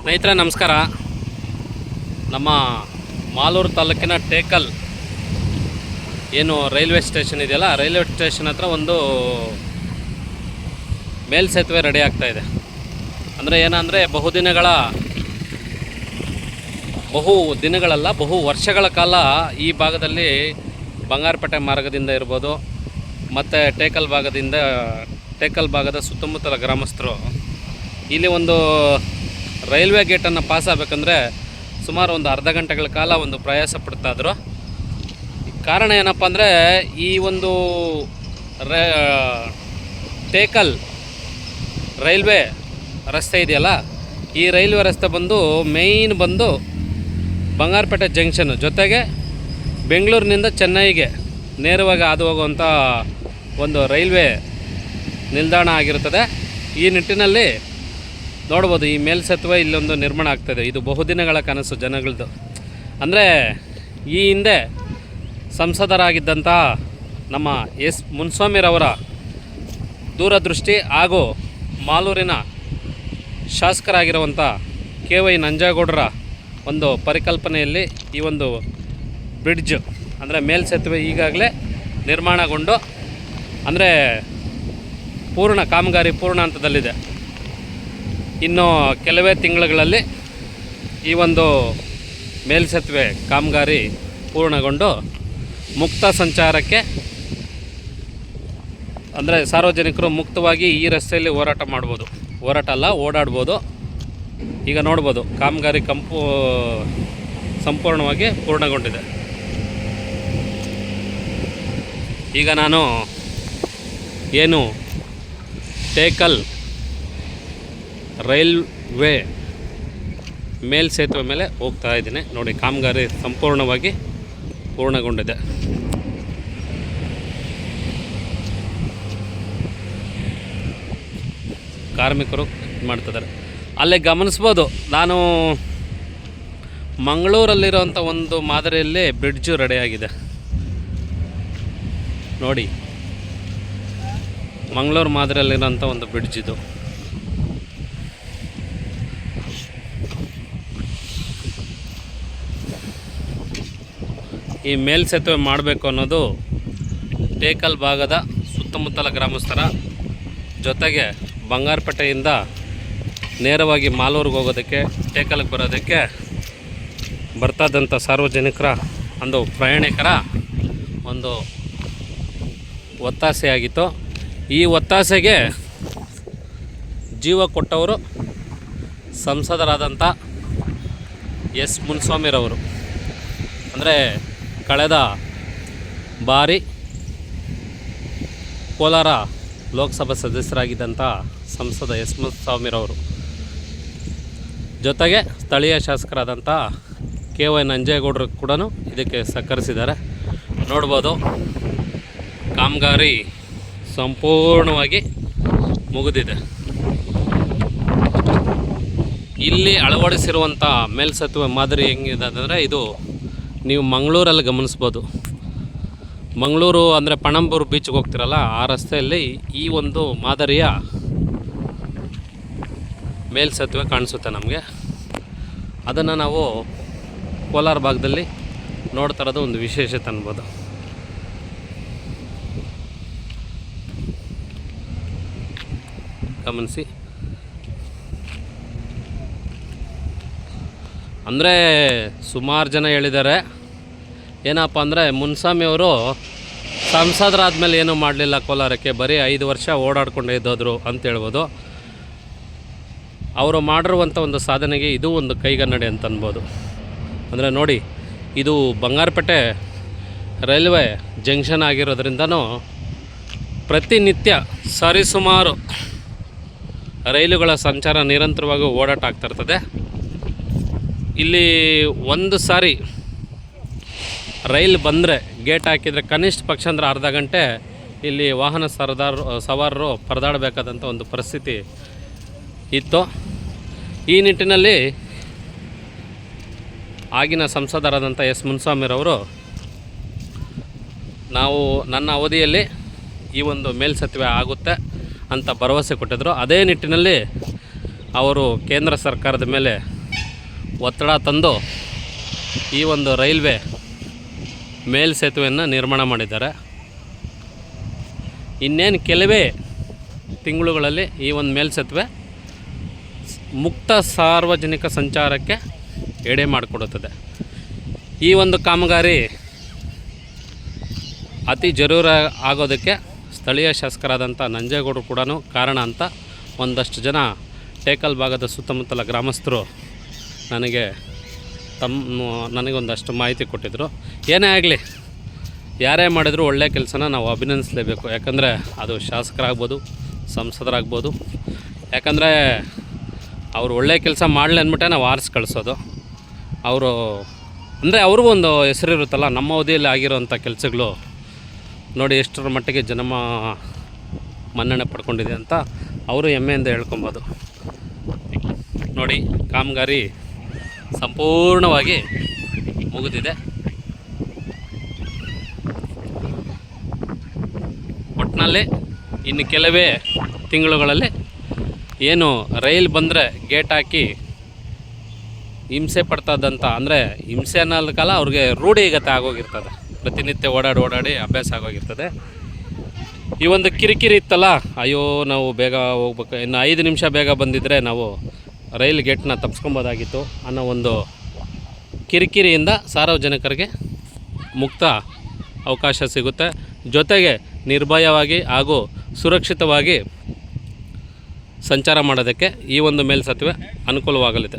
ಸ್ನೇಹಿತರೆ ನಮಸ್ಕಾರ. ನಮ್ಮ ಮಾಲೂರು ತಾಲೂಕಿನ ಟೇಕಲ್ ಏನು ರೈಲ್ವೆ ಸ್ಟೇಷನ್ ಇದೆಯಲ್ಲ, ರೈಲ್ವೆ ಸ್ಟೇಷನ್ ಹತ್ರ ಒಂದು ಮೇಲ್ಸೇತುವೆ ರೆಡಿ ಆಗ್ತಾ ಇದೆ. ಅಂದರೆ ಏನಂದರೆ ಬಹು ವರ್ಷಗಳ ಕಾಲ ಈ ಭಾಗದಲ್ಲಿ ಬಂಗಾರಪೇಟೆ ಮಾರ್ಗದಿಂದ ಇರ್ಬೋದು, ಮತ್ತು ಟೇಕಲ್ ಭಾಗದ ಸುತ್ತಮುತ್ತಲ ಗ್ರಾಮಸ್ಥರು ಇಲ್ಲಿ ಒಂದು ರೈಲ್ವೆ ಗೇಟನ್ನು ಪಾಸ್ ಆಗಬೇಕಂದ್ರೆ ಸುಮಾರು ಒಂದು ಅರ್ಧ ಗಂಟೆಗಳ ಕಾಲ ಒಂದು ಪ್ರಯಾಸ ಪಡ್ತಾಯಿದ್ರು. ಕಾರಣ ಏನಪ್ಪ ಅಂದರೆ ಈ ಒಂದು ಟೇಕಲ್ ರೈಲ್ವೆ ರಸ್ತೆ ಇದೆಯಲ್ಲ, ಈ ರೈಲ್ವೆ ರಸ್ತೆ ಬಂದು ಬಂಗಾರಪೇಟೆ ಜಂಕ್ಷನ್ ಜೊತೆಗೆ ಬೆಂಗಳೂರಿನಿಂದ ಚೆನ್ನೈಗೆ ನೇರವಾಗಿ ಹಾದು ಹೋಗುವಂಥ ಒಂದು ರೈಲ್ವೆ ನಿಲ್ದಾಣ ಆಗಿರುತ್ತದೆ. ಈ ನಿಟ್ಟಿನಲ್ಲಿ ನೋಡ್ಬೋದು, ಈ ಮೇಲ್ಸೇತುವೆ ಇಲ್ಲೊಂದು ನಿರ್ಮಾಣ ಆಗ್ತಾಯಿದೆ. ಇದು ಬಹುದಿನಗಳ ಕನಸು ಜನಗಳದ್ದು. ಅಂದರೆ ಈ ಹಿಂದೆ ಸಂಸದರಾಗಿದ್ದಂಥ ನಮ್ಮ ಎಸ್ ಮುನ್ಸ್ವಾಮಿರವರ ದೂರದೃಷ್ಟಿ ಹಾಗೂ ಮಾಲೂರಿನ ಶಾಸಕರಾಗಿರುವಂಥ KY ನಂಜೇಗೌಡರ ಒಂದು ಪರಿಕಲ್ಪನೆಯಲ್ಲಿ ಈ ಒಂದು ಬ್ರಿಡ್ಜ್ ಅಂದರೆ ಮೇಲ್ಸೇತುವೆ ಈಗಾಗಲೇ ನಿರ್ಮಾಣಗೊಂಡು ಅಂದರೆ ಕಾಮಗಾರಿ ಪೂರ್ಣ ಹಂತದಲ್ಲಿದೆ. ಇನ್ನು ಕೆಲವೇ ತಿಂಗಳುಗಳಲ್ಲಿ ಈ ಒಂದು ಮೇಲ್ಸೇತುವೆ ಕಾಮಗಾರಿ ಪೂರ್ಣಗೊಂಡು ಮುಕ್ತ ಸಂಚಾರಕ್ಕೆ, ಅಂದರೆ ಸಾರ್ವಜನಿಕರು ಮುಕ್ತವಾಗಿ ಈ ರಸ್ತೆಯಲ್ಲಿ ಓಡಾಡ್ಬೋದು. ಈಗ ನೋಡ್ಬೋದು, ಕಾಮಗಾರಿ ಸಂಪೂರ್ಣವಾಗಿ ಪೂರ್ಣಗೊಂಡಿದೆ. ಈಗ ನಾನು ಏನು ಟೇಕಲ್ ರೈಲ್ವೆ ಮೇಲ್ಸೇತುವೆ ಮೇಲೆ ಹೋಗ್ತಾ ಇದ್ದೀನಿ. ನೋಡಿ, ಕಾಮಗಾರಿ ಸಂಪೂರ್ಣವಾಗಿ ಪೂರ್ಣಗೊಂಡಿದೆ. ಕಾರ್ಮಿಕರು ಮಾಡ್ತಿದ್ದಾರೆ. ಅಲ್ಲೇ ಗಮನಿಸ್ಬೋದು, ನಾನು ಮಂಗಳೂರಲ್ಲಿರೋಂಥ ಒಂದು ಮಾದರಿಯಲ್ಲಿ ಬ್ರಿಡ್ಜು ರೆಡಿಯಾಗಿದೆ ನೋಡಿ. ಮಂಗಳೂರು ಮಾದರಿಯಲ್ಲಿರೋಂಥ ಒಂದು ಬ್ರಿಡ್ಜ್ ಇದು. ಈ ಮೇಲ್ಸೇತುವೆ ಮಾಡಬೇಕು ಅನ್ನೋದು ಟೇಕಲ್ ಭಾಗದ ಸುತ್ತಮುತ್ತಲ ಗ್ರಾಮಸ್ಥರ ಜೊತೆಗೆ ಬಂಗಾರಪೇಟೆಯಿಂದ ನೇರವಾಗಿ ಮಾಲೂರಿಗೆ ಹೋಗೋದಕ್ಕೆ, ಟೇಕಲ್ಗೆ ಬರೋದಕ್ಕೆ ಬರ್ತಾದಂಥ ಸಾರ್ವಜನಿಕರ ಒಂದು ಪ್ರಯಾಣಿಕರ ಒಂದು ಒತ್ತಾಸೆಯಾಗಿತ್ತು. ಈ ಒತ್ತಾಸೆಗೆ ಜೀವ ಕೊಟ್ಟವರು ಸಂಸದರಾದಂಥ ಎಸ್ ಮುನ್ಸ್ವಾಮಿರವರು. ಅಂದರೆ ಕಳೆದ ಬಾರಿ ಕೋಲಾರ ಲೋಕಸಭಾ ಸದಸ್ಯರಾಗಿದ್ದಂಥ ಸಂಸದ ಎಸ್ ಮುನ್ಸ್ವಾಮಿರವರು ಜೊತೆಗೆ ಸ್ಥಳೀಯ ಶಾಸಕರಾದಂಥ KY ನಂಜೇಗೌಡರು ಕೂಡ ಇದಕ್ಕೆ ಸಹಕರಿಸಿದ್ದಾರೆ. ನೋಡ್ಬೋದು, ಕಾಮಗಾರಿ ಸಂಪೂರ್ಣವಾಗಿ ಮುಗಿದಿದೆ. ಇಲ್ಲಿ ಅಳವಡಿಸಿರುವಂಥ ಮೇಲ್ಸೇತುವೆ ಮಾದರಿ ಹೆಂಗಿದೆ ಅಂದರೆ, ಇದು ನೀವು ಮಂಗಳೂರಲ್ಲಿ ಗಮನಿಸ್ಬೋದು. ಮಂಗಳೂರು ಅಂದರೆ ಪಣಂಬೂರು ಬೀಚ್ಗೆ ಹೋಗ್ತಿರಲ್ಲ, ಆ ರಸ್ತೆಯಲ್ಲಿ ಈ ಒಂದು ಮಾದರಿಯ ಮೇಲ್ಸೇತುವೆ ಕಾಣಿಸುತ್ತೆ ನಮಗೆ. ಅದನ್ನು ನಾವು ಕೋಲಾರ ಭಾಗದಲ್ಲಿ ನೋಡ್ತಾ ಇರೋದು ಒಂದು ವಿಶೇಷತೆ ಅನ್ಬೋದು. ಗಮನಿಸಿ. ಅಂದರೆ ಸುಮಾರು ಜನ ಹೇಳಿದ್ದಾರೆ, ಏನಪ್ಪ ಅಂದರೆ ಮುನ್ಸ್ವಾಮಿಯವರು ಸಂಸದರಾದ್ಮೇಲೆ ಏನೂ ಮಾಡಲಿಲ್ಲ ಕೋಲಾರಕ್ಕೆ, ಬರೀ 5 ವರ್ಷ ಓಡಾಡ್ಕೊಂಡೇ ಇದ್ದೋದ್ರು ಅಂತ ಹೇಳ್ಬೋದು. ಅವರು ಮಾಡಿರುವಂಥ ಒಂದು ಸಾಧನೆಗೆ ಇದು ಒಂದು ಕೈಗನ್ನಡಿ ಅಂತ ಅನ್ಬೋದು. ಅಂದರೆ ನೋಡಿ, ಇದು ಬಂಗಾರಪೇಟೆ ರೈಲ್ವೆ ಜಂಕ್ಷನ್ ಆಗಿರೋದ್ರಿಂದನೂ ಪ್ರತಿನಿತ್ಯ ಸರಿಸುಮಾರು ರೈಲುಗಳ ಸಂಚಾರ ನಿರಂತರವಾಗಿ ಓಡಾಟ ಆಗ್ತಾಯಿರ್ತದೆ. ಇಲ್ಲಿ ಒಂದು ಸಾರಿ ರೈಲ್ ಬಂದರೆ, ಗೇಟ್ ಹಾಕಿದರೆ ಕನಿಷ್ಠ ಪಕ್ಷ ಅಂದರೆ ಅರ್ಧ ಗಂಟೆ ಇಲ್ಲಿ ವಾಹನ ಸವಾರರು ಪರದಾಡಬೇಕಾದಂಥ ಒಂದು ಪರಿಸ್ಥಿತಿ ಇತ್ತು. ಈ ನಿಟ್ಟಿನಲ್ಲಿ ಆಗಿನ ಸಂಸದರಾದಂಥ ಎಸ್ ಮುನ್ಸ್ವಾಮಿರವರು ನನ್ನ ಅವಧಿಯಲ್ಲಿ ಈ ಒಂದು ಮೇಲ್ಸೇತುವೆ ಆಗುತ್ತೆ ಅಂತ ಭರವಸೆ ಕೊಟ್ಟಿದ್ದರು. ಅದೇ ನಿಟ್ಟಿನಲ್ಲಿ ಅವರು ಕೇಂದ್ರ ಸರ್ಕಾರದ ಮೇಲೆ ಒತ್ತಡ ತಂದು ಈ ಒಂದು ರೈಲ್ವೆ ಮೇಲ್ಸೇತುವೆಯನ್ನು ನಿರ್ಮಾಣ ಮಾಡಿದ್ದಾರೆ. ಇನ್ನೇನು ಕೆಲವೇ ತಿಂಗಳುಗಳಲ್ಲಿ ಈ ಒಂದು ಮೇಲ್ಸೇತುವೆ ಮುಕ್ತ ಸಾರ್ವಜನಿಕ ಸಂಚಾರಕ್ಕೆ ಎಡೆ ಮಾಡಿಕೊಡುತ್ತದೆ. ಈ ಒಂದು ಕಾಮಗಾರಿ ಅತಿ ಜರೂರ ಆಗೋದಕ್ಕೆ ಸ್ಥಳೀಯ ಶಾಸಕರಾದಂಥ ನಂಜೇಗೌಡರು ಕೂಡ ಕಾರಣ ಅಂತ ಒಂದಷ್ಟು ಜನ ಟೇಕಲ್ ಭಾಗದ ಸುತ್ತಮುತ್ತಲ ಗ್ರಾಮಸ್ಥರು ನನಗೊಂದಷ್ಟು ಮಾಹಿತಿ ಕೊಟ್ಟಿದ್ದರು. ಏನೇ ಆಗಲಿ, ಯಾರೇ ಮಾಡಿದರೂ ಒಳ್ಳೆಯ ಕೆಲಸನ ನಾವು ಅಭಿನಂದಿಸಲೇಬೇಕು. ಯಾಕಂದರೆ ಅದು ಶಾಸಕರಾಗ್ಬೋದು, ಸಂಸದರಾಗ್ಬೋದು. ಯಾಕಂದರೆ ಅವರು ಒಳ್ಳೆಯ ಕೆಲಸ ಮಾಡಲಿ ಅಂದ್ಬಿಟ್ಟೆ ನಾವು ಆರಿಸಿ ಕಳಿಸೋದು. ಅವರು ಅಂದರೆ ಅವ್ರಿಗೂ ಒಂದು ಹೆಸರಿರುತ್ತಲ್ಲ, ನಮ್ಮ ಅವಧಿಯಲ್ಲಿ ಆಗಿರೋವಂಥ ಕೆಲಸಗಳು ನೋಡಿ ಎಷ್ಟರ ಮಟ್ಟಿಗೆ ಮನ್ನಣೆ ಪಡ್ಕೊಂಡಿದೆ ಅಂತ ಅವರು ಹೆಮ್ಮೆಯಿಂದ ಹೇಳ್ಕೊಬೋದು. ನೋಡಿ, ಕಾಮಗಾರಿ ಸಂಪೂರ್ಣವಾಗಿ ಮುಗಿದಿದೆ. ಒಟ್ಟಿನಲ್ಲಿ ಇನ್ನು ಕೆಲವೇ ತಿಂಗಳುಗಳಲ್ಲಿ ಏನು ರೈಲ್ ಬಂದರೆ ಗೇಟ್ ಹಾಕಿ ಹಿಂಸೆ ಪಡ್ತದಂತ, ಅಂದರೆ ಹಿಂಸೆ ಅನ್ನೋದ ಕಾಲ ಅವ್ರಿಗೆ ರೂಢಿಗತೆ ಆಗೋಗಿರ್ತದೆ. ಪ್ರತಿನಿತ್ಯ ಓಡಾಡಿ ಅಭ್ಯಾಸ ಆಗೋಗಿರ್ತದೆ. ಈ ಒಂದು ಕಿರಿಕಿರಿ ಇತ್ತಲ್ಲ, ಅಯ್ಯೋ ನಾವು ಬೇಗ ಹೋಗ್ಬೇಕು, ಇನ್ನು 5 ನಿಮಿಷ ಬೇಗ ಬಂದಿದ್ದರೆ ನಾವು ರೈಲ್ ಗೇಟ್ನ ತಪ್ಪಿಸ್ಕೊಬೋದಾಗಿತ್ತು ಅನ್ನೋ ಒಂದು ಕಿರಿಕಿರಿಯಿಂದ ಸಾರ್ವಜನಿಕರಿಗೆ ಮುಕ್ತ ಅವಕಾಶ ಸಿಗುತ್ತೆ. ಜೊತೆಗೆ ನಿರ್ಭಯವಾಗಿ ಹಾಗೂ ಸುರಕ್ಷಿತವಾಗಿ ಸಂಚಾರ ಮಾಡೋದಕ್ಕೆ ಈ ಒಂದು ಮೇಲ್ಸೇತುವೆ ಅನುಕೂಲವಾಗಲಿದೆ.